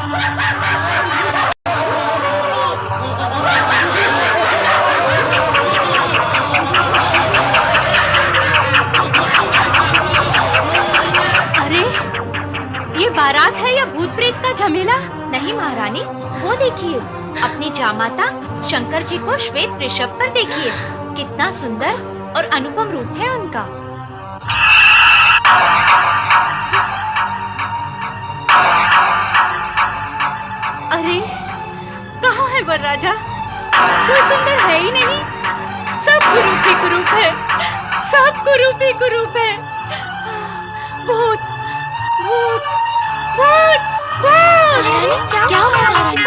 अरे, ये बारात है या भूत प्रेत का झमेला? नहीं महारानी, वो देखिए, अपनी जामाता शंकर जी को श्वेत वृषभ पर देखिए। कितना सुंदर और अनुपम रूप है उनका। अरे, कहाँ है वरराजा? कोई सुंदर है ही नहीं। सब कुरूप ही कुरूप है, सब कुरूप ही कुरूप है। भूत, भूत, भूत, भूत! क्या हुआ महारानी?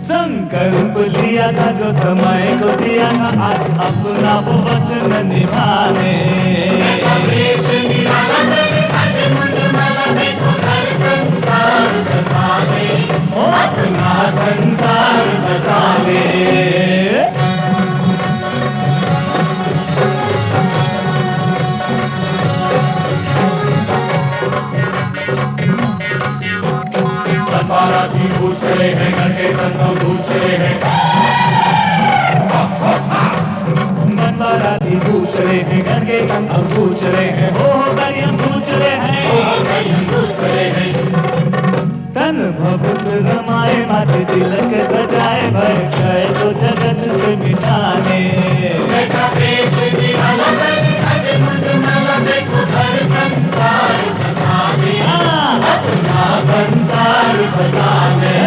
संकल्प लिया था जो समय को दिया था, आज अपना वो वचन निभाने। अपना संसार बसाने। बाराती भूत चले हैं, घर के संगम भूत चले हैं। बाराती भूत चले हैं, घर के संगम भूत चले हैं। हो करियम भूत चले हैं, हो करियम भूत चले हैं। तन भभूत रमाए, माथे तिलक सजाए, भय गए तो जगत से मिटाने। ऐसा देश निराला सज मंडला, देखो घर संसार बसाने। अपना संसार बसाने।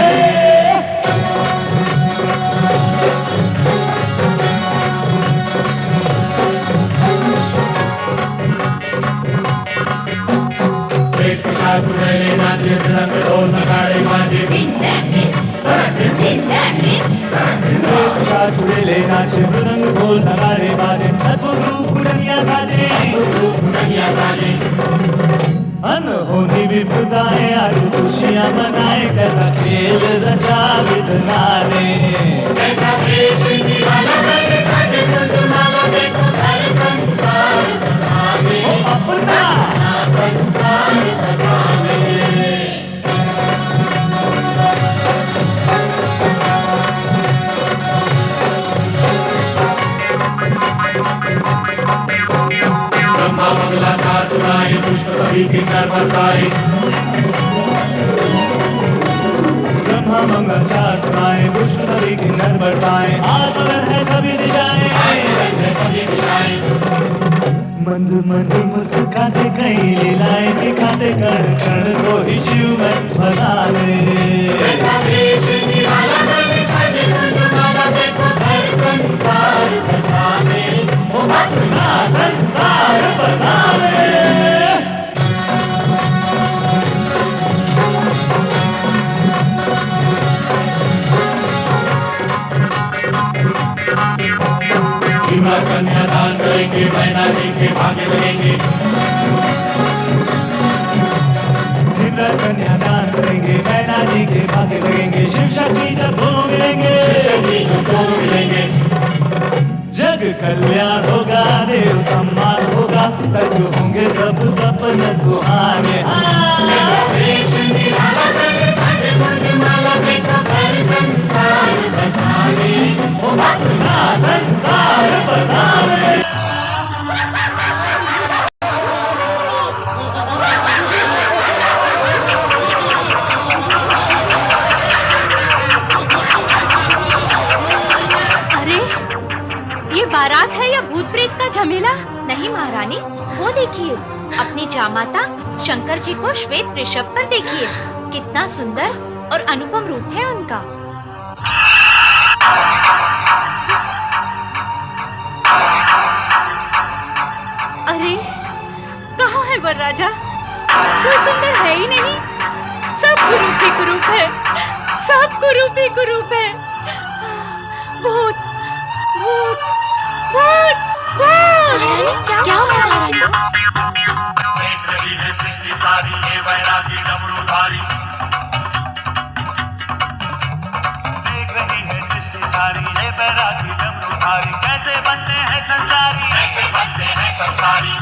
नाचे ढोल नगाड़े बाजे, नाचे मृदंग ढोल नगाड़े बाजे, अद्भुत रूप दुनिया साजे। अनहोनी विपदाएं आज खुशियां मनाए, कैसा खेल रचा विधना ने। कैसा देश निराला सज मंडला, देखो घर संसार बसाने। अपना संसार बसाने। ब्रह्मा मंगलाचार सुनाए, पुष्प सभी के घर बरसाए। ब्रह्मा मंगलाचार सुनाए, पुष्प सभी के घर बरसाए। आज मगन है सभी दिशाएं, मंद मंद मुस्काते कई लीलाएं दिखाते, कण कण को ही शिव में बनाने। ऐसा देश निराला सज मंडला, देखो घर संसार बसाने। अपना संसार बसाने। कन्यादान करेंगे, मैना जी के भागे लगेंगे। कन्यादान करेंगे, मैना जी के भागे लगेंगे। शिव शक्ति जब दोनों मिलेंगे, जग कल्याण होगा, देव सम्मान सुहाने देश निराला दल सारे मुंडमाला देखो घर संसार बसावे ओ अपना संसार बसावे ये बारात है या भूत प्रेत का झमेला? नहीं महारानी, वो देखिए अपनी जामाता शंकर जी को श्वेत वृषभ पर देखिए, कितना सुंदर और अनुपम रूप है उनका। अरे कहाँ है वरराजा? कोई सुंदर है ही नहीं, सब कुरूप ही कुरूप है, सब कुरूप ही कुरूप है। भूत भूत भूत भूत। क्या हुआ महारानी? देख रही है सृष्टि सारी ये वैरागी डमरूधारी, देख रही है सृष्टि सारी ये वैरागी डमरूधारी, कैसे बनते हैं संसारी, कैसे बनते हैं संसारी।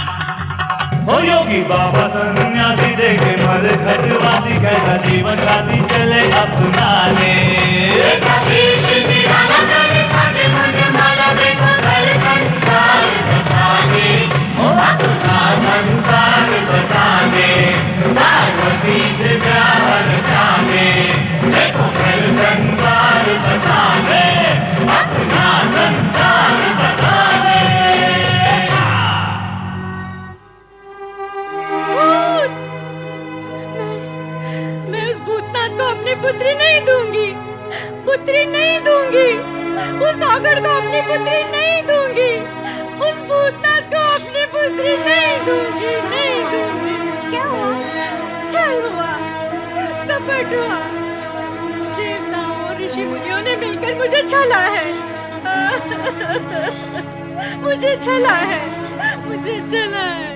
हो योगी बाबा सन्यासी देखे मर खटवासी, कैसा जीवन साथी चले अपनाने, ऐसा देश निराला करे सारे मुंडमाला देखो घर संसार बसाने ओ अपना संसार बसाने, पार्वती से प्यार रचाने देखो घर संसार बसाने, अपना संसार बसाने। मैं उस भूतनाथ को अपनी पुत्री नहीं दूंगी, पुत्री नहीं दूंगी, उस सागर को अपनी पुत्री नहीं दूंगी, उस भूतनाथ को अपनी पुत्री नहीं दूंगी, नहीं दूंगी। क्या हुआ? छल हुआ, कपट हुआ, देवताओं और ऋषि मुनियों ने मिलकर मुझे छला है, मुझे छला है, मुझे छला है।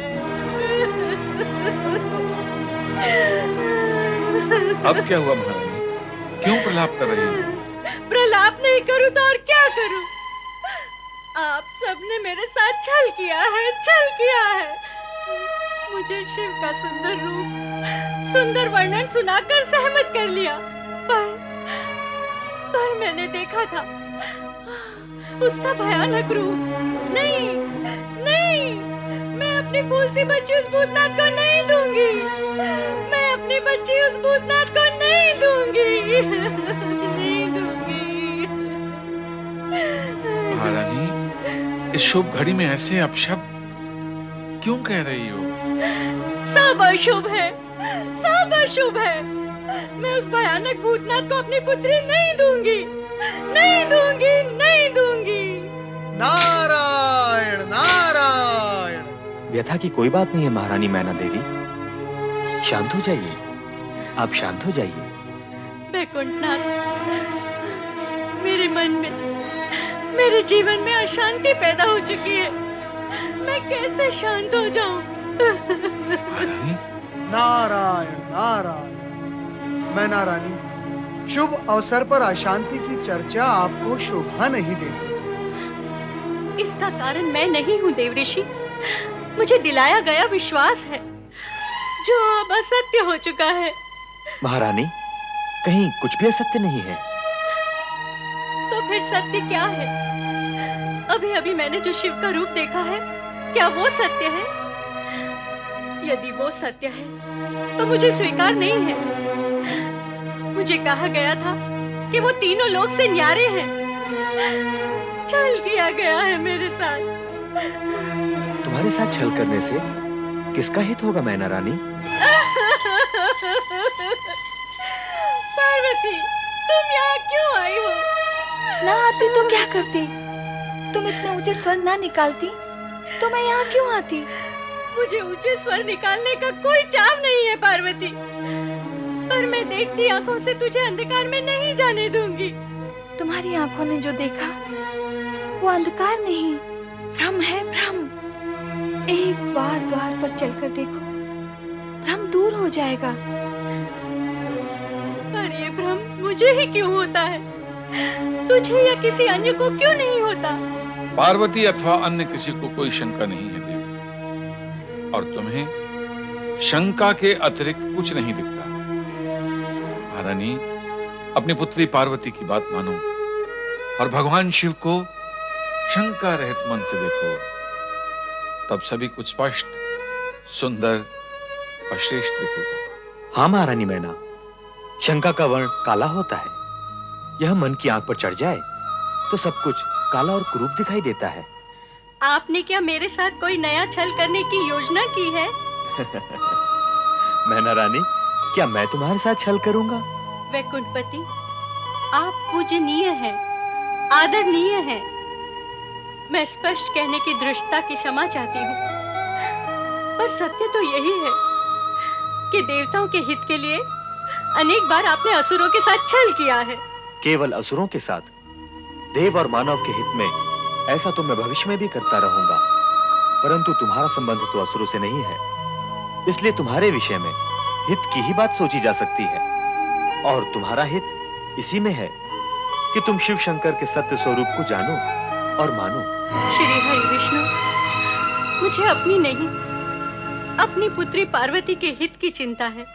अब क्या हुआ महारानी? क्यों प्रलाप कर रही हो? प्रलाप नहीं करूं तो और क्या करूं? आप सबने मेरे साथ छल किया है, छल किया है। मुझे शिव का सुंदर रूप, सुंदर वर्णन सुनाकर सहमत कर लिया, पर मैंने देखा था उसका भयानक रूप। नहीं नहीं, मैं अपनी फूल सी बच्ची उस भूतनाथ को नहीं दूंगी, मैं अपनी बच्ची उस भूतनाथ को नहीं दूंगी, नहीं दूंगी। महारानी, इस शुभ घड़ी में ऐसे अपशब्द क्यों कह रही हो? सब अशुभ है, सब अशुभ है। मैं उस भयानक भूतनाथ को अपनी पुत्री नहीं दूंगी, नहीं दूंगी, नहीं दूंगी। नारायण नारायण। व्यथा की कोई बात नहीं है महारानी मैना देवी, शांत हो जाइए, आप शांत हो जाइए। वैकुंठनाथ, मेरे मन में, मेरे जीवन में अशांति पैदा हो चुकी है, मैं कैसे शांत हो जाऊं? महारानी, नारायण नारायण। मैना रानी, शुभ अवसर पर अशांति की चर्चा आपको शोभा नहीं देती। इसका कारण मैं नहीं हूँ देवऋषि, मुझे दिलाया गया विश्वास है जो अब असत्य हो चुका है। महारानी, कहीं कुछ भी असत्य नहीं है। तो फिर सत्य क्या है? अभी अभी मैंने जो शिव का रूप देखा है, क्या वो सत्य है? यदि वो सत्य है तो मुझे स्वीकार नहीं है। मुझे कहा गया था कि वो तीनों लोक से न्यारे हैं। छल किया गया है मेरे साथ। तुम्हारे साथ छल करने से किसका हित होगा मैना रानी? पार्वती, तुम यहाँ क्यों आई हो? ना आती तो क्या करती? तुम इतने ऊंचे स्वर ना निकालती तो मैं यहाँ क्यों आती? मुझे ऊंचे स्वर निकालने का कोई चाव नहीं है पार्वती, पर मैं देखती आंखों से तुझे अंधकार में नहीं जाने दूंगी। तुम्हारी आंखों ने जो देखा वो अंधकार नहीं, भ्रम है, भ्रम। एक बार द्वार पर चलकर देखो, भ्रम दूर हो जाएगा। पर ये भ्रम मुझे ही क्यों होता है? तुझे या किसी अन्य को क्यों नहीं होता? पार्वती अथवा अन्य किसी को कोई शंका नहीं है देवी, और तुम्हें शंका के अतिरिक्त कुछ नहीं दिखता। महारानी, अपनी पुत्री पार्वती की बात मानो और भगवान शिव को शंका रहित मन से देखो, तब सभी कुछ स्पष्ट, सुंदर और श्रेष्ठ दिखेगा। हाँ महारानी मैना, शंका का वर्ण काला होता है। यह मन की आंख पर चढ़ जाए तो सब कुछ काला और कुरूप दिखाई देता है। आपने क्या मेरे साथ कोई नया छल करने की योजना की है? मैना रानी, क्या मैं तुम्हारे साथ छल करूंगा? वैकुंठपति, आप पूजनीय हैं, आदरणीय हैं। मैं स्पष्ट कहने की दृष्टता की क्षमा चाहती हूँ, पर सत्य तो यही है कि देवताओं के हित के लिए अनेक बार आपने असुरों के साथ छल किया है। केवल असुरों के साथ? देव और मानव के हित में ऐसा तो मैं भविष्य में भी करता रहूंगा, परंतु तुम्हारा संबंध तो असुरों से नहीं है, इसलिए तुम्हारे विषय में हित की ही बात सोची जा सकती है। और तुम्हारा हित इसी में है कि तुम शिव शंकर के सत्य स्वरूप को जानो और मानो। श्री हरि विष्णु, मुझे अपनी नहीं, अपनी पुत्री पार्वती के हित की चिंता है।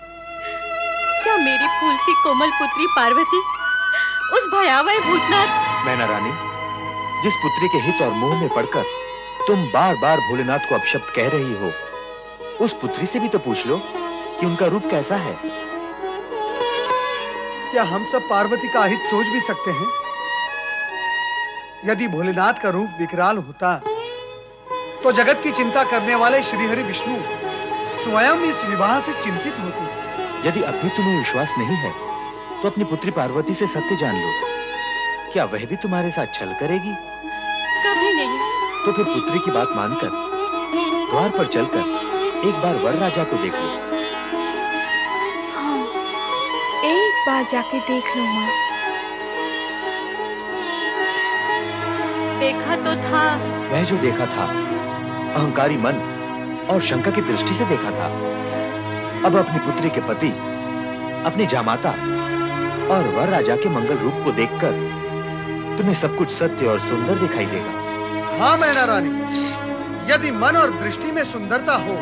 क्या मेरी फूल सी कोमल पुत्री पार्वती उस भयावह भूतनाथ। मैना रानी, जिस पुत्री के हित और मोह में पड़कर तुम बार बार भोलेनाथ को अपशब्द कह रही हो, उस पुत्री से भी तो पूछ लो कि उनका रूप कैसा है। क्या हम सब पार्वती का हित सोच भी सकते हैं? यदि भोलेनाथ का रूप विकराल होता तो जगत की चिंता करने वाले श्रीहरि विष्णु स्वयं इस विवाह से चिंतित होते। यदि अब भी तुम्हें विश्वास नहीं है तो अपनी पुत्री पार्वती से सत्य जान लो। क्या वह भी तुम्हारे साथ छल करेगी? कभी नहीं। तो फिर पुत्री की बात मानकर द्वार पर चलकर एक बार वर राजा को देख लो। हाँ, एक बार जाके देख लो माँ। देखा तो था। वह जो देखा था अहंकारी मन और शंका की दृष्टि से देखा था। अब अपनी पुत्री के पति, अपनी जामाता और वर राजा के मंगल रूप को देखकर तुम्हें सब कुछ सत्य और सुंदर दिखाई देगा। हाँ मैना रानी, यदि मन और दृष्टि में सुंदरता हो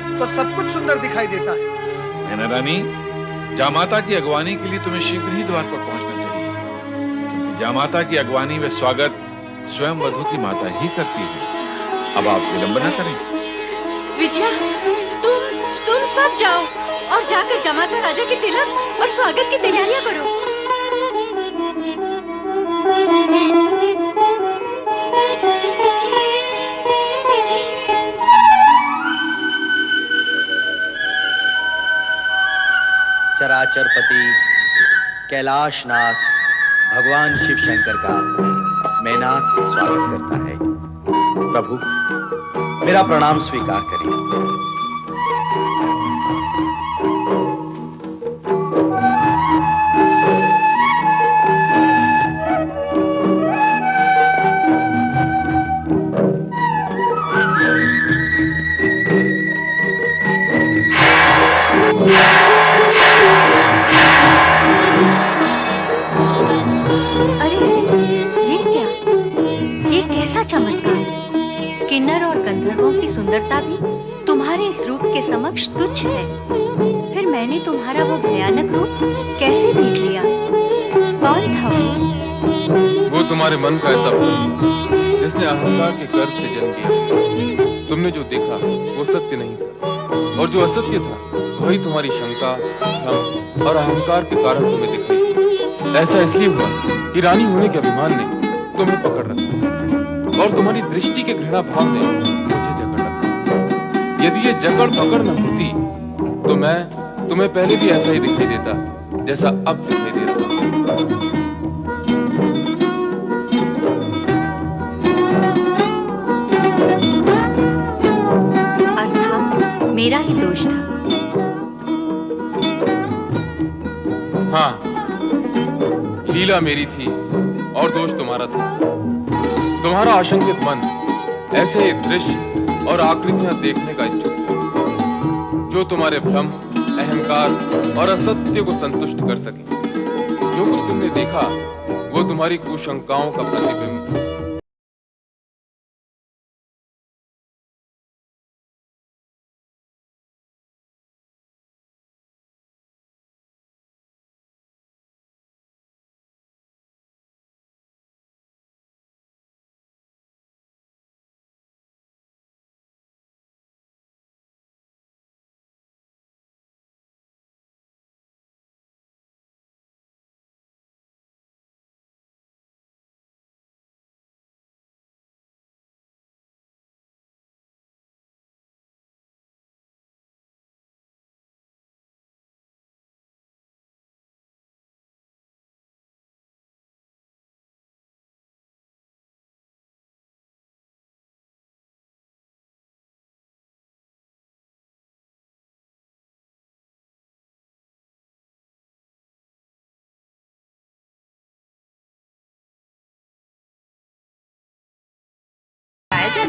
तो सब कुछ सुंदर दिखाई देता है। मैना रानी, जामाता की अगवानी के लिए तुम्हें शीघ्र ही द्वार पर पहुंचना चाहिए, क्योंकि जामाता की अगवानी व स्वागत स्वयं वधू की माता ही करती है। अब आप विलंब न करें। विजया, तुम सब जाओ और जाकर जमाता राजा के तिलक और स्वागत की तैयारियां करो। चराचरपति कैलाशनाथ भगवान शिव शंकर का मैनाक स्वागत करता है। प्रभु, मेरा प्रणाम स्वीकार करिए। चमत्कार! किन्नर और गंधर्वों की सुंदरता भी तुम्हारे इस रूप के समक्ष तुच्छ है। फिर मैंने तुम्हारा वो भयानक रूप कैसे देख लिया? कौन था वो तुम्हारे मन का ऐसा भूत जिसने अहंकार के गर्भ से जन्म लिया। तुमने जो देखा वो सत्य नहीं था, और जो असत्य था वही तुम्हारी शंका, भ्रम और अहंकार के कारण तुम्हें दिख रही थी। ऐसा इसलिए हुआ कि रानी होने के अभिमान ने तुम्हें पकड़ रखा और तुम्हारी दृष्टि के घृणा भाव ने मुझे जकड़ रखा। यदि ये जकड़ पकड़ न होती तो मैं तुम्हें पहले भी ऐसा ही दिखाई देता जैसा अब दिखाई दे रहा हूं। अर्थात मेरा ही दोष था। हाँ, लीला मेरी थी और दोष तुम्हारा था। तुम्हारा आशंकित मन ऐसे ही दृश्य और आकृतियां देखने का इच्छुक था जो तुम्हारे भ्रम, अहंकार और असत्य को संतुष्ट कर सके। जो कुछ तुमने देखा वो तुम्हारी कुशंकाओं का प्रतिबिंब था।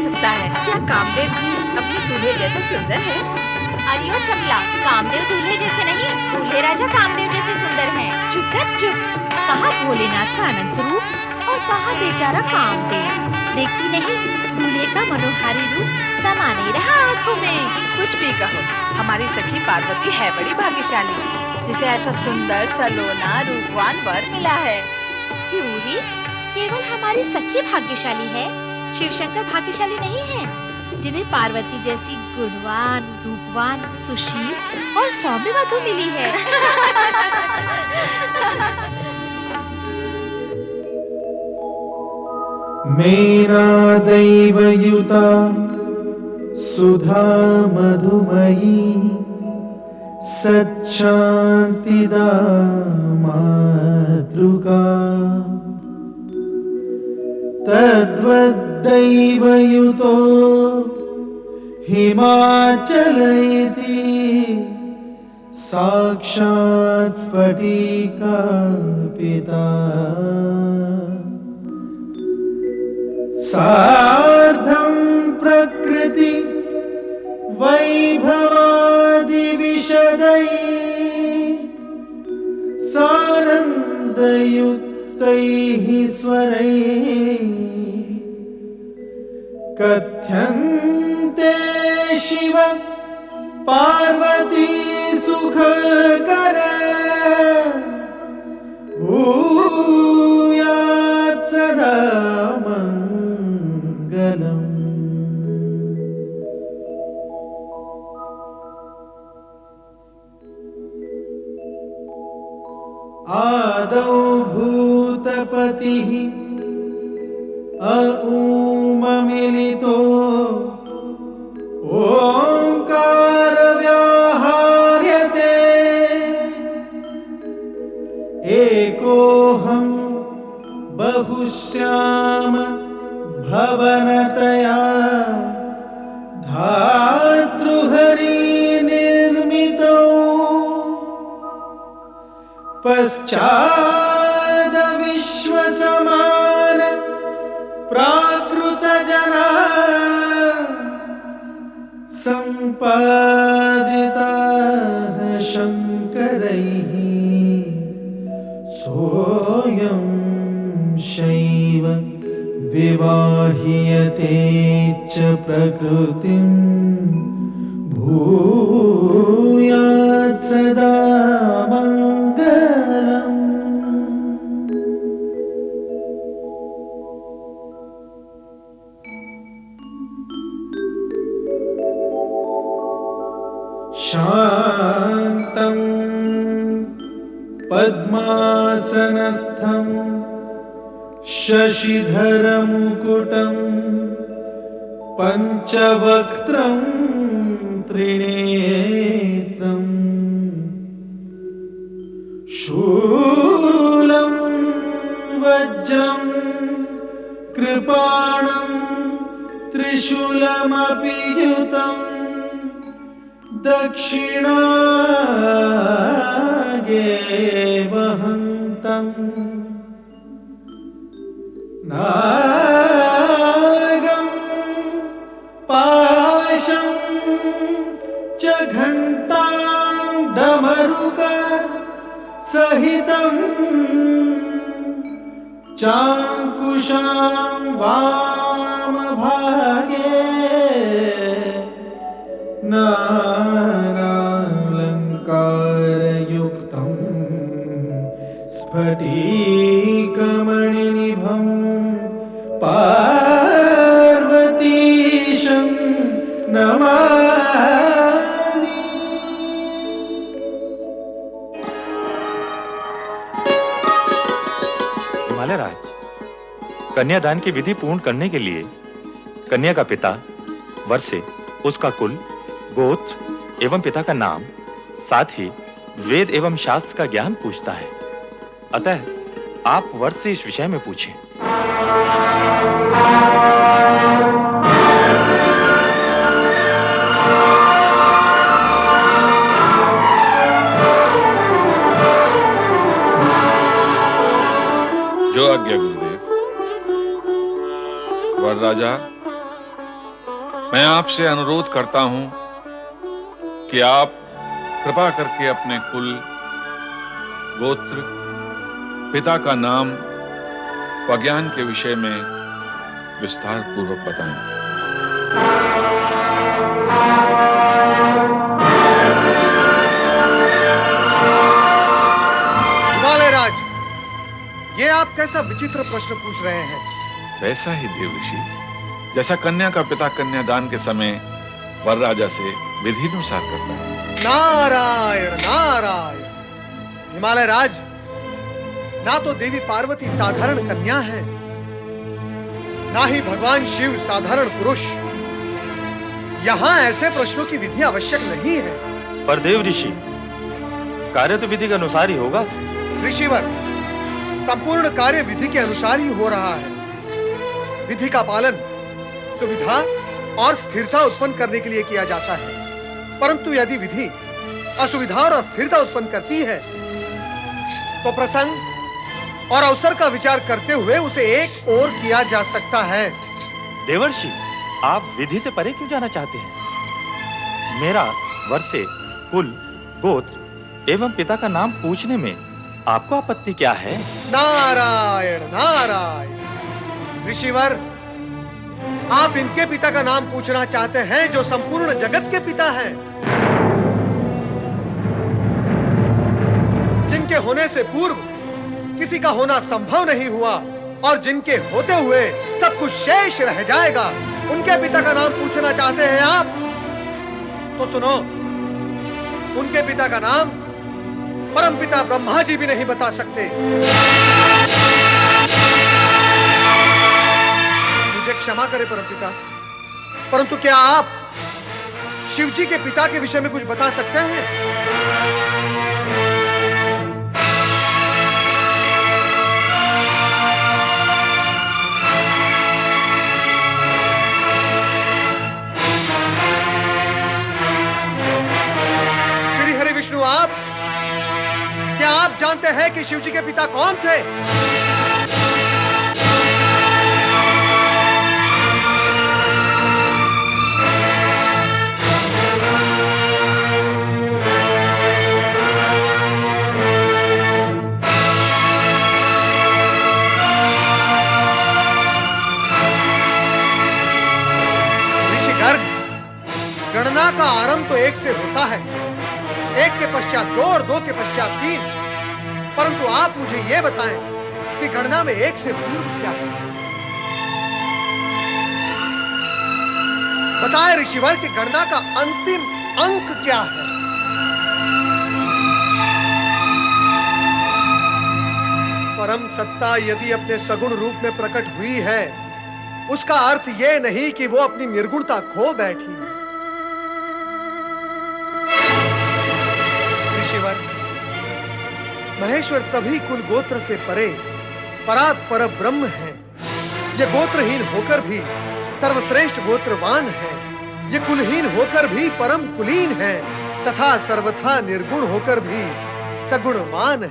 सकता है। क्या कामदेव भी अपने दूल्हे जैसा सुंदर है? अरे ओ चपला, कामदेव दूल्हे जैसे नहीं, दूल्हे राजा कामदेव जैसे सुंदर हैं। चुप कर चुप। कहाँ भोलेनाथ का अनंत रूप और कहाँ बेचारा कामदेव। देखती नहीं, दूल्हे का मनोहारी रूप समा नहीं रहा आँखों में। कुछ भी कहो, हमारी सखी पार्वती है बड़ी भाग्यशाली, जिसे ऐसा सुंदर सलोना रूपवान वर मिला है। क्यों री? केवल हमारी सखी भाग्यशाली है, शिवशंकर भाग्यशाली नहीं है, जिन्हें पार्वती जैसी गुणवान, रूपवान, सुशील और सौम्य वधू मिली है। मेरा दैवयुता सुधा मधुमयी सच्चान्तिदा मातृका तद्वद्दैवयुतो हिमाचलयति साक्षात् स्फटिकाङ्किता सार्धं प्रकृति वैभवादिविशदै सानन्दयुक्तैः स्वरैः कथ्यन्ते शिव पार्वती सुखकर भूयात् सदा मंगलम्। आदौ भूतपतिः अऊममिलितो ओंकार व्याहार्यते एकोऽहं बहुश्याम भवनतया धातृहरि निर्मितौ पश्चाद विश्वसमान प्राकृतजना सम्पादिताः शङ्करैः सोऽयं शैव विवाह्यते च प्रकृतिं भूयात् सदा मङ्गलम्। शान्तं पद्मासनस्थं शशिधरमुकुटं पञ्चवक्त्रं त्रिनेत्रं शूलं वज्रं कृपाणं त्रिशूलमपि युतं दक्षिणागे वहन्तम् नागं पाशं च घण्टां डमरुक सहितं चाङ्कुशां वामभागे नानालङ्कारयुक्तं स्फटिकमणिनिभं पार्वतीशं नमामि। हिमालयराज, कन्यादान की विधि पूर्ण करने के लिए कन्या का पिता वर से उसका कुल, गोत्र एवं पिता का नाम, साथ ही वेद एवं शास्त्र का ज्ञान पूछता है। अतः आप वर से इस विषय में पूछें। जो आज्ञा गुरुदेव। वर राजा, मैं आपसे अनुरोध करता हूं कि आप कृपा करके अपने कुल, गोत्र, पिता का नाम व ज्ञान के विषय में विस्तार पूर्वक बताएं। हिमालयराज, ये आप कैसा विचित्र प्रश्न पूछ रहे हैं? वैसा ही देव ऋषि, जैसा कन्या का पिता कन्यादान के समय वर राजा से विधि अनुसार करता है। नारायण नारायण। हिमालयराज, ना तो देवी पार्वती साधारण कन्या है, ना ही भगवान शिव साधारण पुरुष। यहाँ ऐसे प्रश्नों की विधि आवश्यक नहीं है। पर देव ऋषि, कार्य तो विधि के अनुसार ही होगा। ऋषिवर, संपूर्ण कार्य विधि के अनुसार ही हो रहा है। विधि का पालन सुविधा और स्थिरता उत्पन्न करने के लिए किया जाता है, परंतु यदि विधि असुविधा और अस्थिरता उत्पन्न करती है तो प्रसंग और अवसर का विचार करते हुए उसे एक ओर किया जा सकता है। देवर्षि, आप विधि से परे क्यों जाना चाहते हैं? मेरा वर्षे, कुल, गोत्र एवं पिता का नाम पूछने में आपको आपत्ति क्या है? नारायण नारायण। ऋषिवर, आप इनके पिता का नाम पूछना चाहते हैं जो संपूर्ण जगत के पिता हैं, जिनके होने से पूर्व किसी का होना संभव नहीं हुआ और जिनके होते हुए सब कुछ शेष रह जाएगा। उनके पिता का नाम पूछना चाहते हैं आप? तो सुनो, उनके पिता का नाम परमपिता ब्रह्मा जी भी नहीं बता सकते। मुझे क्षमा करें परमपिता, परंतु क्या आप शिव जी के पिता के विषय में कुछ बता सकते हैं? श्री हरि विष्णु, क्या आप जानते हैं कि शिव जी के पिता कौन थे? गणना का आरंभ तो एक से होता है, एक के पश्चात दो और दो के पश्चात तीन, परंतु आप मुझे यह बताएं कि गणना में एक से पूर्व क्या है? बताएं ऋषिवर कि गणना का अंतिम अंक क्या है? परम सत्ता यदि अपने सगुण रूप में प्रकट हुई है, उसका अर्थ यह नहीं कि वो अपनी निर्गुणता खो बैठी है। ऋषिवर, महेश्वर सभी कुल गोत्र से परे परात् पर ब्रह्म है। ये गोत्रहीन होकर भी सर्वश्रेष्ठ गोत्रवान है, ये कुलहीन होकर भी परम कुलीन है तथा सर्वथा निर्गुण होकर भी सगुणवान है।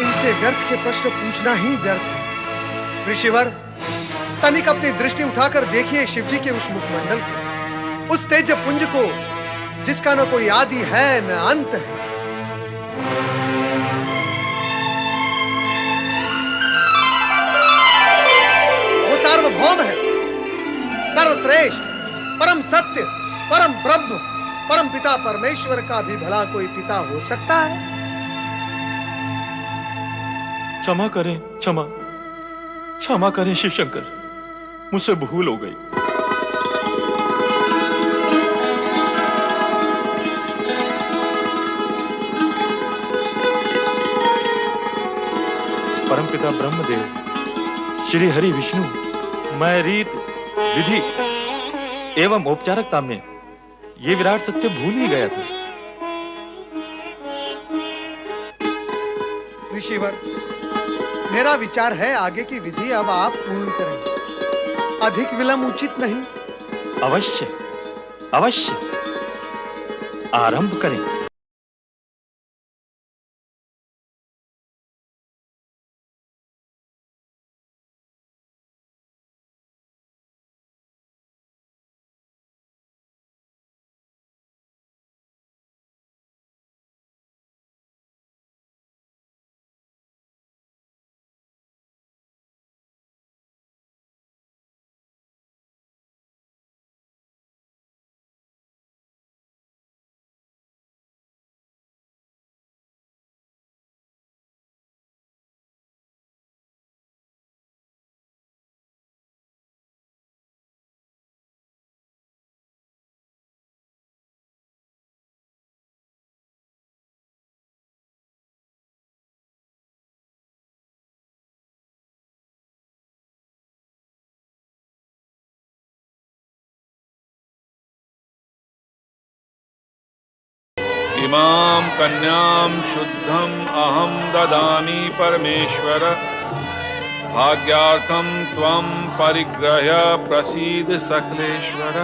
इनसे व्यर्थ के प्रश्न पूछना ही व्यर्थ है। ऋषिवर, तनिक अपनी दृष्टि उठाकर देखिए शिव जी के उस मुखमंडल को, उस तेज पुंज को जिसका न कोई आदि है न अंत है। वो सार्वभौम है, सर्वश्रेष्ठ, परम सत्य, परम ब्रह्म, परम पिता परमेश्वर का भी भला कोई पिता हो सकता है? क्षमा करें, क्षमा करें शिव शंकर, मुझसे भूल हो गई। परमपिता ब्रह्मदेव, श्री हरि विष्णु, मैं रीत, विधि एवं औपचारिकता में ये विराट सत्य भूल ही गया था। ऋषिवर, मेरा विचार है आगे की विधि अब आप पूर्ण करें, अधिक विलंब उचित नहीं। अवश्य अवश्य आरंभ करें। इमां कन्यां शुद्धम अहम ददामि परमेश्वर भाग्यार्थम त्वं परिग्रह्य प्रसीद सकलेश्वर।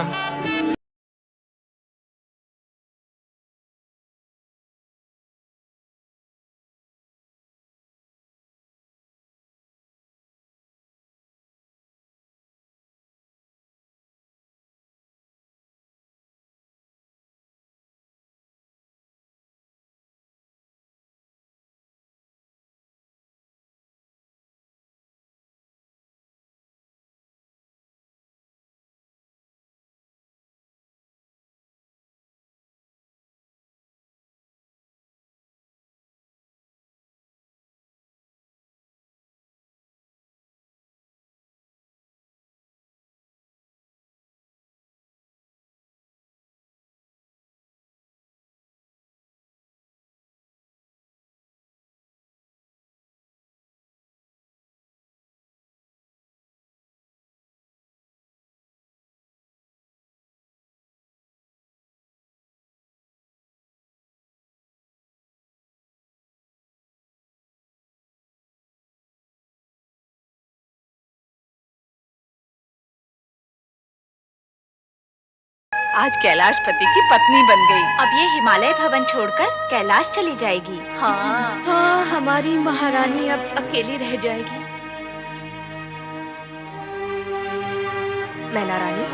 आज कैलाशपति की पत्नी बन गई। अब ये हिमालय भवन छोड़कर कैलाश चली जाएगी। हाँ हाँ, हमारी महारानी अब अकेली रह जाएगी। मैना रानी,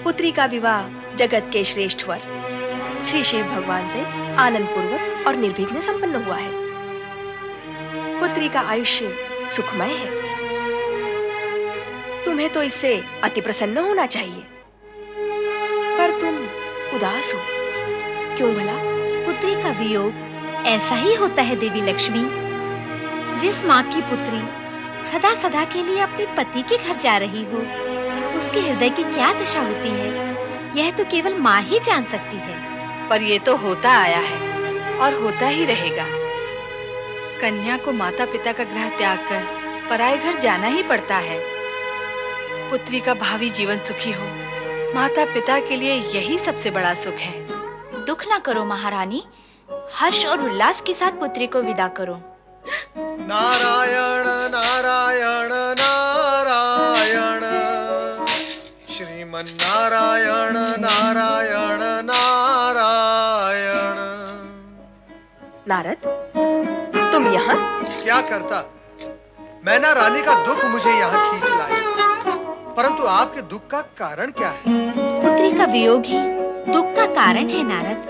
पुत्री का विवाह जगत के श्रेष्ठ वर श्री शिव भगवान से आनंद पूर्वक और निर्विघ्न संपन्न हुआ है। पुत्री का आयुष्य सुखमय है। तुम्हें तो इससे अति प्रसन्न होना चाहिए, पर तुम उदास हो, क्यों भला? पुत्री का वियोग ऐसा ही होता है देवी लक्ष्मी। जिस माँ की पुत्री सदा सदा के लिए अपने पति के घर जा रही हो, उसके हृदय की क्या दशा होती है, यह तो केवल माँ ही जान सकती है। पर ये तो होता आया है और होता ही रहेगा। कन्या को माता पिता का गृह त्याग कर पराये घर जाना ही पड़ता है। पुत्री का भावी जीवन सुखी हो, माता पिता के लिए यही सबसे बड़ा सुख है। दुख ना करो महारानी, हर्ष और उल्लास के साथ पुत्री को विदा करो। नारायण नारायण नारायण, श्रीमन नारायण नारायण नारायण। नारद, तुम यहाँ? क्या करता, मैना रानी का दुख मुझे यहाँ खींच लाया, परंतु आपके दुख का कारण क्या है? पुत्री का वियोग ही दुख का कारण है नारद।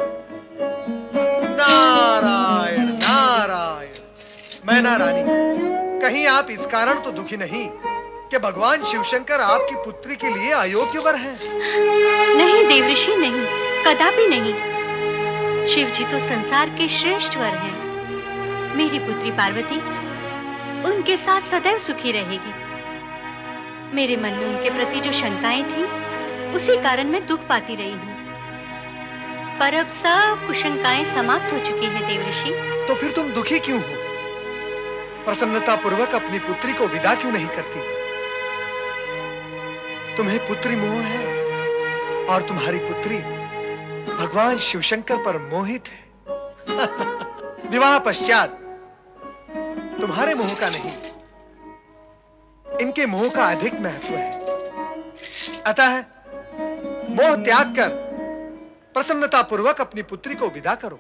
नारायण नारायण। मैना रानी, कहीं आप इस कारण तो दुखी नहीं कि भगवान शिवशंकर आपकी पुत्री के लिए अयोग्य वर हैं? नहीं देवऋषि, नहीं, कदापि नहीं। शिव जी तो संसार के श्रेष्ठ वर हैं। मेरी पुत्री पार्वती उनके साथ सदैव सुखी रहेगी। मेरे मन में उनके प्रति जो शंकाएं थी, उसी कारण मैं दुख पाती रही हूँ। पर अब सब कुशंकाएं समाप्त हो चुकी हैं देवऋषि। तो फिर तुम दुखी क्यों हो? प्रसन्नता पूर्वक अपनी पुत्री को विदा क्यों नहीं करती? तुम्हें पुत्री मोह है और तुम्हारी पुत्री भगवान शिवशंकर पर मोहित है। विवाह पश्चात तुम्हारे मोह का नहीं, इनके मोह का अधिक महत्व है। अतः मोह त्याग कर प्रसन्नता पूर्वक अपनी पुत्री को विदा करो।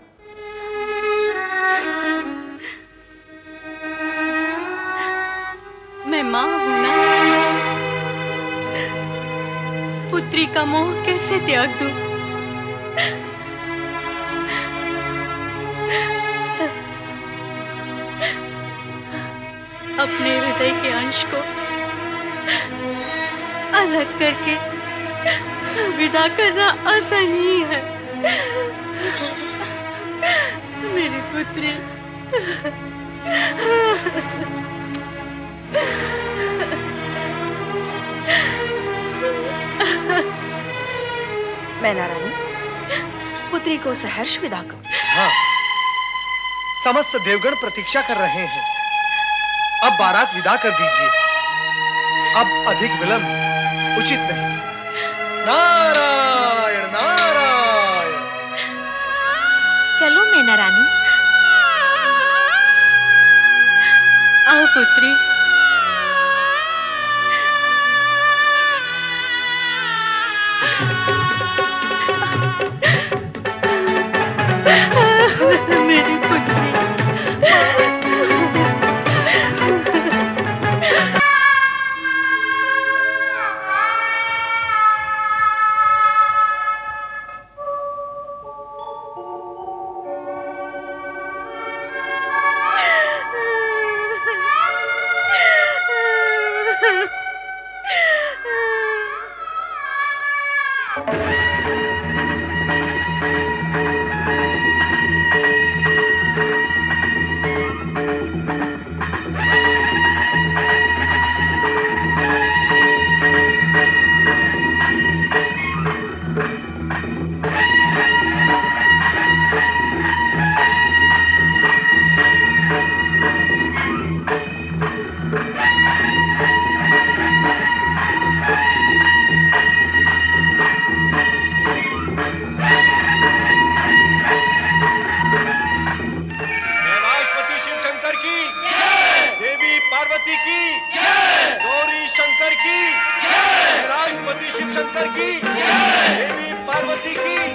मैं मां हूं ना, पुत्री का मोह कैसे त्याग दूं? अपने हृदय के अंश को अलग करके विदा करना आसान ही है। मेरी पुत्री, मैना रानी, पुत्री को सहर्ष विदा करो। हाँ, समस्त देवगण प्रतीक्षा कर रहे हैं। अब बारात विदा कर दीजिए। अब अधिक विलंब उचित नहीं। नारायण नारायण। चलो मैना रानी। आओ पुत्री। मेरी पुत्री। कैलाशपति शिव शंकर की देवी पार्वती की गौरी शंकर की कैलाशपति शिव शंकर की देवी पार्वती की